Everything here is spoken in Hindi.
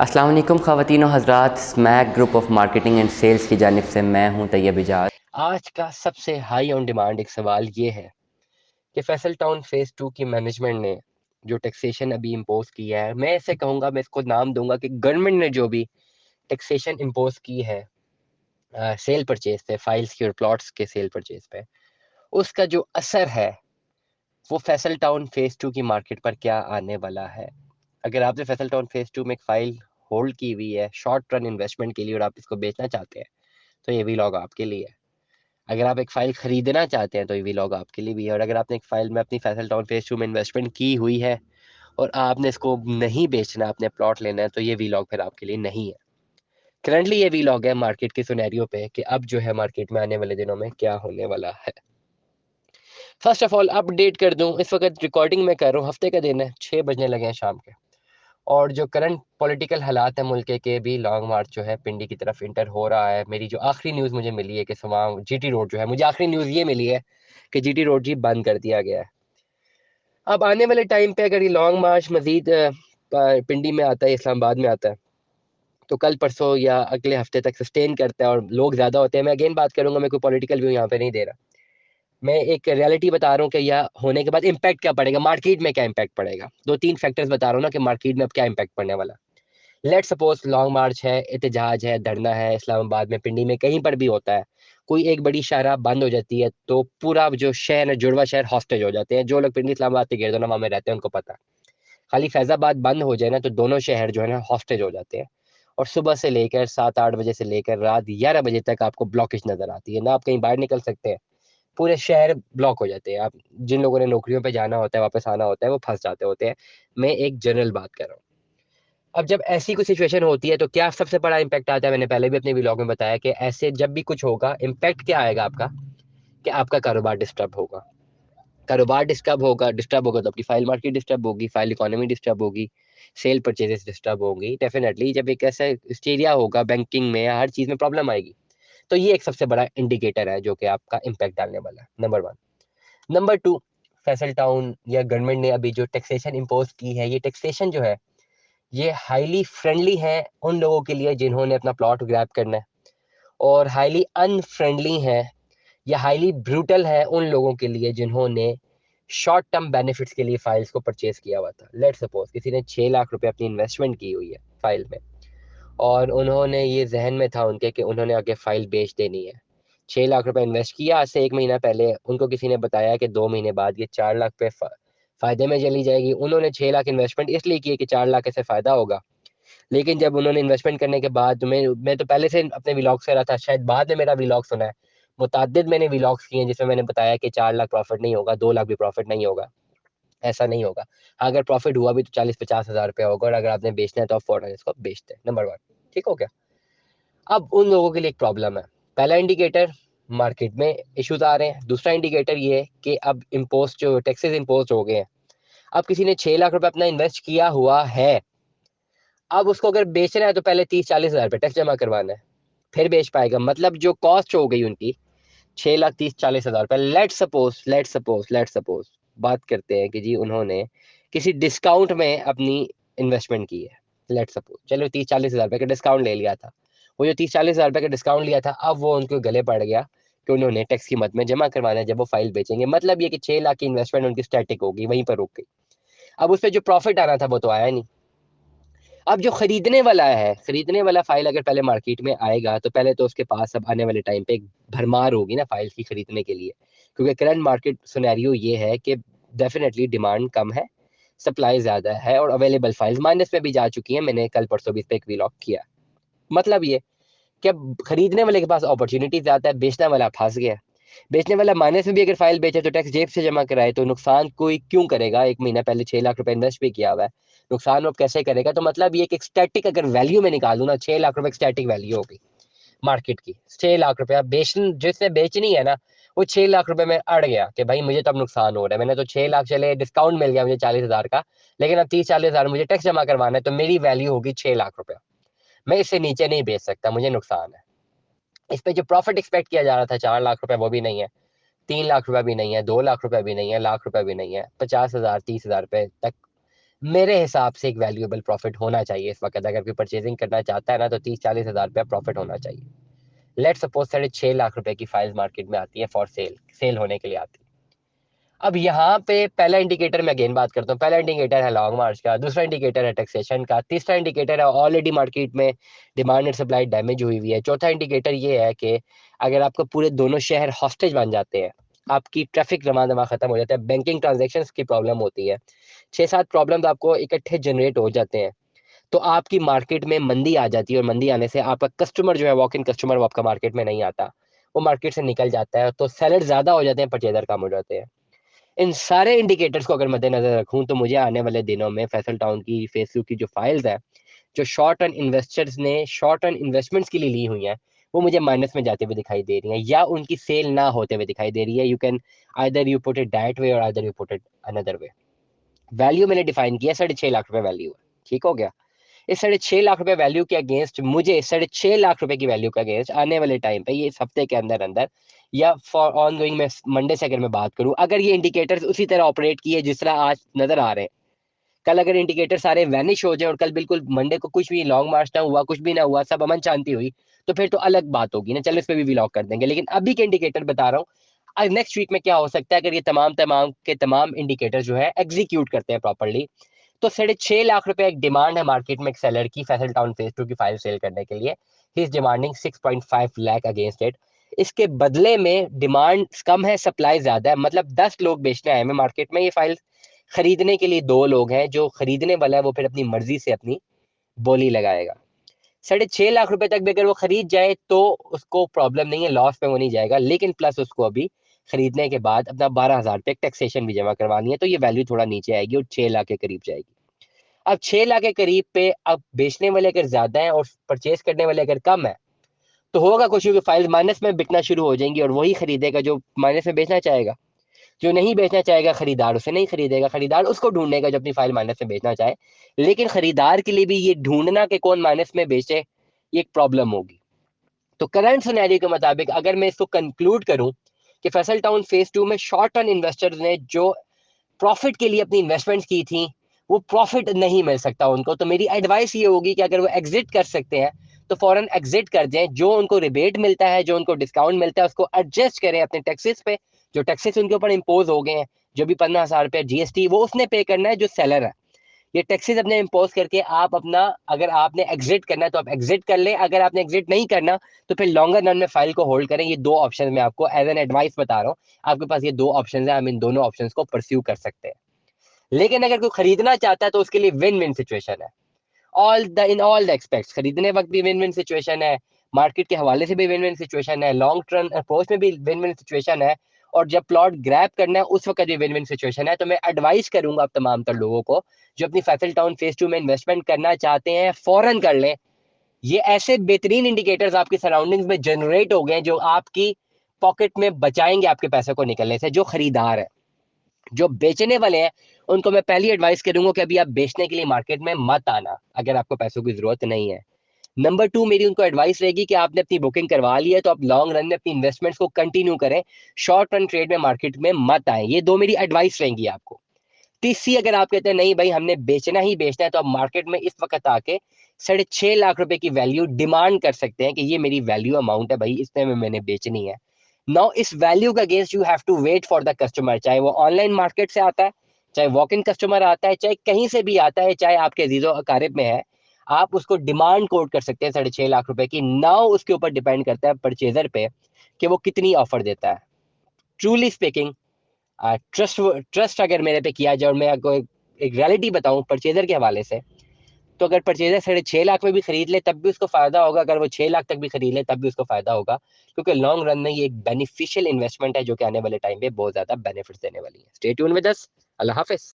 अस्सलाम वालेकुम ख़वातीन और हज़रात, Smack group of marketing and sales की जानिब से मैं हूं तैयब इजाज़। आज का सबसे हाई ऑन डिमांड एक सवाल ये है कि फैसल टाउन फेज़ 2 की मैनेजमेंट ने जो टैक्सेशन अभी इम्पोज किया है, मैं ऐसे कहूँगा, मैं इसको नाम दूंगा कि गवर्नमेंट ने जो भी टैक्सेशन इम्पोज की है सेल परचेज पे, फाइल्स की और प्लॉट्स के सेल परचेज पे, उसका जो असर है वो फैसल टाउन फेज़ 2 की मार्केट पर क्या आने वाला है। अगर आपने फैसल टाउन फेज़ 2 में एक फ़ाइल होल्ड की हुई है शॉर्ट रन इन्वेस्टमेंट के लिए और आप इसको बेचना चाहते हैं, तो ये व्लॉग आपके लिए है। अगर आप एक फ़ाइल खरीदना चाहते हैं तो ये व्लॉग आपके लिए भी है, और अगर आपने एक फ़ाइल में अपनी फैसल टाउन फेज़ 2 में इन्वेस्टमेंट की हुई है और आपने इसको नहीं बेचना, आपने प्लॉट लेना है, तो ये व्लॉग फिर आपके लिए नहीं है। करंटली ये व्लॉग है मार्केट के सिनेरियो पे कि अब जो है मार्केट में आने वाले दिनों में क्या होने वाला है। फर्स्ट ऑफ ऑल अपडेट कर दूं, इस वक्त रिकॉर्डिंग में कर रहा हूँ, हफ्ते का दिन है, 6 बजने लगे हैं शाम के, और जो करंट पॉलिटिकल हालात है मुल्क के भी लॉन्ग मार्च जो है पिंडी की तरफ इंटर हो रहा है। मेरी जो आखिरी न्यूज़ मुझे मिली है कि सवा जीटी रोड जो है, मुझे आखिरी न्यूज़ ये मिली है कि जीटी रोड जी बंद कर दिया गया है। अब आने वाले टाइम पे अगर ये लॉन्ग मार्च मजीद पिंडी में आता है, इस्लामाबाद में आता है, तो कल परसों या अगले हफ्ते तक सस्टेन करता है और लोग ज़्यादा होते हैं, मैं अगेन बात करूंगा, मैं कोई पॉलिटिकल व्यू यहाँ पे नहीं दे रहा, मैं एक रियलिटी बता रहा हूँ कि यह होने के बाद इम्पैक्ट क्या पड़ेगा मार्केट में, क्या इम्पैक्ट पड़ेगा। दो तीन फैक्टर्स बता रहा हूँ ना कि मार्केट में अब क्या इम्पैक्ट पड़ने वाला। लेट सपोज लॉन्ग मार्च है, एहतजाज है, धरना है, इस्लामाबाद में, पिंडी में, कहीं पर भी होता है, कोई एक बड़ी शाहराह बंद हो जाती है तो पूरा जो शहर है, जुड़वा शहर हॉस्टेज हो जाते हैं। जो लोग पिंडी इस्लामाबाद के गिरदोनवा में रहते हैं उनको पता है, खाली फैजाबाद बंद हो जाए ना तो दोनों शहर जो है ना हॉस्टेज हो जाते हैं। और सुबह से लेकर 7-8 बजे से लेकर रात 11 बजे तक आपको ब्लॉकेज नजर आती है ना, आप कहीं बाहर निकल सकते हैं, पूरे शहर ब्लॉक हो जाते हैं। आप जिन लोगों ने नौकरियों पे जाना होता है, वापस आना होता है, वो फंस जाते होते हैं। मैं एक जनरल बात कर रहा हूँ। अब जब ऐसी कोई सिचुएशन होती है तो क्या सबसे बड़ा इम्पैक्ट आता है, मैंने पहले भी अपने व्लॉग में बताया कि ऐसे जब भी कुछ होगा इम्पैक्ट क्या आएगा आपका, कि आपका कारोबार डिस्टर्ब होगा। कारोबार डिस्टर्ब होगा तो आपकी फाइल मार्केट डिस्टर्ब होगी, फाइल इकोनॉमी डिस्टर्ब होगी, सेल परचेजेस डिस्टर्ब होंगी। डेफिनेटली जब एक ऐसा स्टेरिया होगा बैंकिंग में, हर चीज में प्रॉब्लम आएगी। तो ये एक सबसे बड़ा इंडिकेटर है जो कि आपका इम्पैक्ट डालने वाला है, number one. Number two, Faisal town या गवर्नमेंट ने अभी जो टैक्सेशन इम्पोज की है, ये टैक्सेशन जो है ये हाईली फ्रेंडली है उन लोगों के लिए जिन्होंने अपना प्लॉट ग्रैब करना है, और हाईली अनफ्रेंडली है या हाईली ब्रूटल है उन लोगों के लिए जिन्होंने शॉर्ट टर्म बेनिफिट्स के लिए फाइल्स को परचेज किया हुआ था। लेट सपोज किसी ने 6 लाख रुपए अपनी इन्वेस्टमेंट की हुई है फाइल में, और उन्होंने ये जहन में था उनके कि उन्होंने आगे फाइल बेच देनी है। 6 लाख रुपए इन्वेस्ट किया आज से 1 महीना पहले, उनको किसी ने बताया कि 2 महीने बाद ये 4 लाख पे फायदे में चली जाएगी। उन्होंने 6 लाख इन्वेस्टमेंट इसलिए की कि 4 लाख ऐसे फायदा होगा, लेकिन जब उन्होंने इन्वेस्टमेंट करने के बाद, मैं तो पहले से अपने व्लॉग से रहा था, शायद बाद में मेरा व्लॉग सुना है, मुतअद्दिद मैंने व्लॉग्स किए हैं जिसमें मैंने बताया कि 4 लाख प्रॉफिट नहीं होगा, 2 लाख भी प्रॉफिट नहीं होगा, ऐसा नहीं होगा। हाँ, अगर प्रॉफिट हुआ भी तो 40-50 हज़ार रुपया होगा, और अगर आपने बेचना है तो आप फौरन इसको बेचते हैं। नंबर वन, ठीक हो गया। अब उन लोगों के लिए एक प्रॉब्लम है। पहला इंडिकेटर, मार्केट में इश्यूज आ रहे हैं। दूसरा इंडिकेटर ये है कि अब इम्पोस्ट जो टैक्सेस इम्पोज हो गए हैं। अब किसी ने 6 लाख रुपए अपना इन्वेस्ट किया हुआ है, अब उसको अगर बेचना है तो पहले 30-40 हज़ार रुपये टैक्स जमा करवाना है, फिर बेच पाएगा। मतलब जो कॉस्ट हो गई उनकी 6 लाख 30-40 हज़ार रुपये। लेट सपोज बात करते हैं कि जी उन्होंने किसी डिस्काउंट में अपनी इन्वेस्टमेंट की है। लेट सपोज चलो 30-40 हज़ार रुपये का डिस्काउंट ले लिया था। वो जो 30-40 हज़ार रुपये का डिस्काउंट लिया था, अब वो उनको गले पड़ गया कि उन्होंने टैक्स की मद में जमा करवाना है जब वो फाइल बेचेंगे। मतलब ये कि 6 लाख की इन्वेस्टमेंट उनकी स्टैटिक होगी, वहीं पर रुक गई। अब उस पर जो प्रॉफिट आना था वो तो आया नहीं। अब जो खरीदने वाला है, खरीदने वाला फाइल अगर पहले मार्केट में आएगा तो पहले तो उसके पास अब आने वाले टाइम पे एक भरमार होगी ना फाइल की खरीदने के लिए, क्योंकि करंट मार्केट सिनेरियो ये है कि डेफिनेटली डिमांड कम है, सप्लाई ज्यादा है, और अवेलेबल फाइल्स माइनस में भी जा चुकी हैं। मैंने कल परसों भी इस पे एक व्लॉग किया। मतलब ये कि अब खरीदने वाले के पास अपॉर्चुनिटी ज्यादा है, बेचने वाला फंस गया। बेचने वाला माइनस में भी अगर फाइल बेचे तो टैक्स जेब से जमा कराए, तो नुकसान कोई क्यों करेगा? 1 महीना पहले 6 लाख रुपए इन्वेस्ट भी किया हुआ है, नुकसान अब कैसे करेगा? तो मतलब ये एक स्टैटिक अगर वैल्यू में निकालू ना, 6 लाख रुपए स्टैटिक वैल्यू होगी मार्केट की। 6 लाख रुपया जिसने बेचनी है ना, वो 6 लाख रुपए में अड़ गया कि भाई मुझे तो अब नुकसान हो रहा है, मैंने तो 6 लाख, चले डिस्काउंट मिल गया मुझे 40 हज़ार का, लेकिन अब 30-40 हज़ार मुझे टैक्स जमा करवाना है, तो मेरी वैल्यू होगी 6 लाख रुपया। मैं इससे नीचे नहीं बेच सकता, मुझे नुकसान है। इस पे जो प्रॉफिट एक्सपेक्ट किया जा रहा था 4 लाख रुपए, वो भी नहीं है, 3 लाख रुपए भी नहीं है, 2 लाख रुपए भी नहीं है, लाख रुपए भी नहीं है, 50 हज़ार 30 हज़ार रुपए तक मेरे हिसाब से एक वैल्यूएबल प्रॉफिट होना चाहिए इस वक्त। अगर कोई परचेजिंग करना चाहता है ना, तो 30-40 हज़ार रुपया प्रॉफिट होना चाहिए। लेट सपोज 6.5 लाख रुपए की फाइल्स मार्केट में आती है फॉर सेल, सेल होने के लिए आती है। अब यहाँ पे पहला इंडिकेटर मैं अगेन बात करता हूँ, पहला इंडिकेटर है लॉन्ग मार्च का, दूसरा इंडिकेटर है टैक्सेशन का, तीसरा इंडिकेटर है ऑलरेडी मार्केट में डिमांड एंड सप्लाई डैमेज हुई हुई है, चौथा इंडिकेटर ये है कि अगर आपको पूरे दोनों शहर हॉस्टेज बन जाते हैं, आपकी ट्रैफिक जमा दमा खत्म हो जाता है, बैंकिंग ट्रांजेक्शन की प्रॉब्लम होती है, 6-7 प्रॉब्लम आपको इकट्ठे जनरेट हो जाते हैं, तो आपकी मार्केट में मंदी आ जाती है, और मंदी आने से आपका कस्टमर जो है, वॉक इन कस्टमर, वो आपका मार्केट में नहीं आता, वो मार्केट से निकल जाता है, तो सेलर ज्यादा हो जाते हैं, परचेजर कम हो जाते हैं। इन सारे इंडिकेटर्स को अगर मद्देनजर रखूं, तो मुझे आने वाले दिनों में फैसल टाउन की फेस टू की जो फाइल्स है, जो शॉर्ट टर्म इन्वेस्टर्स ने शॉर्ट टर्म इन्वेस्टमेंट्स के लिए ली हुई हैं, वो मुझे माइनस में जाते हुए दिखाई दे रही हैं, या उनकी सेल ना होते हुए दिखाई दे रही है। You can either you put it that way और either you put it another way. Value मैंने डिफाइन किया, 6.5 लाख रुपए वैल्यू है, ठीक हो गया। इस 6.5 लाख रुपए वैल्यू के अगेंस्ट मुझे 6.5 लाख रुपए की वैल्यू के अगेंस्ट आने वाले टाइम पे, ये इस हफ्ते के अंदर अंदर, या फॉर ऑन गोइंग, मैं मंडे से अगर मैं बात करूं, अगर ये इंडिकेटर्स उसी तरह ऑपरेट किए जिस तरह आज नजर आ रहे हैं, कल अगर इंडिकेटर सारे वैनिश हो जाए और कल बिल्कुल मंडे को कुछ भी लॉन्ग मार्च ना हुआ, कुछ भी ना हुआ, सब अमन शांति हुई, तो फिर तो अलग बात होगी ना, चलो इस पे भी व्लॉग कर देंगे। लेकिन अभी के इंडिकेटर बता रहा हूँ, नेक्स्ट वीक में क्या हो सकता है अगर ये तमाम तमाम के तमाम इंडिकेटर जो है एग्जीक्यूट करते हैं प्रॉपरली। तो 6.5 लाख रुपए एक डिमांड है मार्केट में एक सेलर की फैसल टाउन फेज टू की फाइल सेल करने के लिए। He is demanding 6.5 lakh against it. इसके बदले में डिमांड कम है, सप्लाई ज्यादा है, मतलब 10 लोग बेचने आए हैं मार्केट में ये फाइल, खरीदने के लिए 2 लोग हैं, जो खरीदने वाला है वो फिर अपनी मर्जी से अपनी बोली लगाएगा। 6.5 लाख रुपए तक भी अगर वो खरीद जाए तो उसको प्रॉब्लम नहीं है, लॉस में वो नहीं जाएगा, लेकिन प्लस उसको अभी खरीदने के बाद अपना 12,000 रुपये टैक्सेशन भी जमा करवानी है, तो ये वैल्यू थोड़ा नीचे आएगी और 6 लाख के करीब जाएगी। अब 6 लाख के करीब पे अब बेचने वाले अगर ज्यादा है और परचेज करने वाले अगर कम है, तो होगा कुछ, क्योंकि फाइल माइनस में बिकना शुरू हो जाएंगी, और वही खरीदेगा जो माइनस में बेचना चाहेगा। जो नहीं बेचना चाहेगा खरीदार, उसे नहीं खरीदेगा, खरीदार उसको ढूंढेगा जो अपनी फाइल माइनस में बेचना चाहे। लेकिन खरीदार के लिए भी ये ढूंढना कि कौन माइनस में बेचे, ये एक प्रॉब्लम होगी। तो करंट सिनेरियो के मुताबिक अगर मैं इसको कंक्लूड करूं, कि फैसल टाउन फेज टू में शॉर्ट टर्म इन्वेस्टर्स ने जो प्रॉफिट के लिए अपनी इन्वेस्टमेंट की थी, वो प्रॉफिट नहीं मिल सकता उनको, तो मेरी एडवाइस ये होगी कि अगर वो एग्जिट कर सकते हैं, तो फौरन एग्जिट कर दें। जो उनको रिबेट मिलता है, जो उनको डिस्काउंट मिलता है, उसको एडजस्ट करें अपने टैक्सेस पे। जो टैक्सेस उनके ऊपर इम्पोज हो गए हैं, जो भी 15,000 रुपया जीएसटी, वो उसने पे करना है जो सेलर है। ये टैक्सेस अपने इम्पोज करके आप अपना, अगर आपने एग्जिट करना है तो आप एग्जिट कर लें, अगर आपने एग्जिट नहीं करना तो फिर लॉन्गर रन में फाइल को होल्ड करें। ये 2 ऑप्शन मैं आपको एज एन एडवाइस बता रहा हूँ, आपके पास ये 2 ऑप्शन है, हम इन दोनों ऑप्शन को परस्यू कर सकते हैं। लेकिन अगर कोई खरीदना चाहता है तो उसके लिए विन विन सिचुएशन है, all the in all the aspects. खरीदने वक्त भी विन विन सिचुएशन है, मार्केट के हवाले से भी विन विन सिचुएशन है, लॉन्ग टर्म अप्रोच में भी विन विन सिचुएशन है, और जब प्लॉट ग्रैब करना है उस वक्त भी विन विन सिचुएशन है। तो मैं एडवाइस करूंगा आप तमाम तर लोगों को जो अपनी फैसल टाउन फेज टू में इन्वेस्टमेंट करना चाहते हैं, फौरन कर लें। ये ऐसे बेहतरीन इंडिकेटर्स आपकी सराउंडिंग्स में जनरेट हो गए जो आपकी पॉकेट में बचाएंगे आपके पैसे को निकलने से। जो खरीदार है, जो बेचने वाले हैं, उनको मैं पहली एडवाइस करूंगा कि अभी आप बेचने के लिए मार्केट में मत आना अगर आपको पैसों की जरूरत नहीं है। नंबर 2 मेरी उनको एडवाइस रहेगी कि आपने अपनी बुकिंग करवा ली है तो आप लॉन्ग रन में अपनी इन्वेस्टमेंट्स को कंटिन्यू करें, शॉर्ट रन ट्रेड में मार्केट में मत आए। ये 2 मेरी एडवाइस रहेंगी आपको। तीसरी, अगर आप कहते हैं नहीं भाई हमने बेचना ही बेचना है, तो आप मार्केट में इस वक्त आके 6.5 लाख रुपए की वैल्यू डिमांड कर सकते हैं कि ये मेरी वैल्यू अमाउंट है भाई, इतने में मैंने बेचनी है। नाउ इस वैल्यू का against you have to wait for the customer, चाहे वो ऑनलाइन मार्केट से आता है, चाहे वॉक इन कस्टमर आता है, चाहे कहीं से भी आता है, चाहे आपके अजीजों अकारिब में है, आप उसको डिमांड कोट कर सकते हैं 6.5 लाख रुपए की। नाउ उसके ऊपर डिपेंड करता है परचेजर पे कि वो कितनी ऑफर देता है। ट्रूली स्पीकिंग, ट्रस्ट ट्रस्ट अगर मेरे पे किया जाए और मैं आपको एक रियलिटी बताऊं परचेजर के हवाले से, तो अगर परचेजर 6.5 लाख में भी खरीद ले तब भी उसको फायदा होगा, अगर वो 6 लाख तक भी खरीद ले तब भी उसको फायदा होगा, क्योंकि लॉन्ग रन में ये एक बेनिफिशियल इन्वेस्टमेंट है जो कि आने वाले टाइम पे बहुत ज्यादा बेनिफिट देने वाली है। Stay tune with us. Allah Hafiz.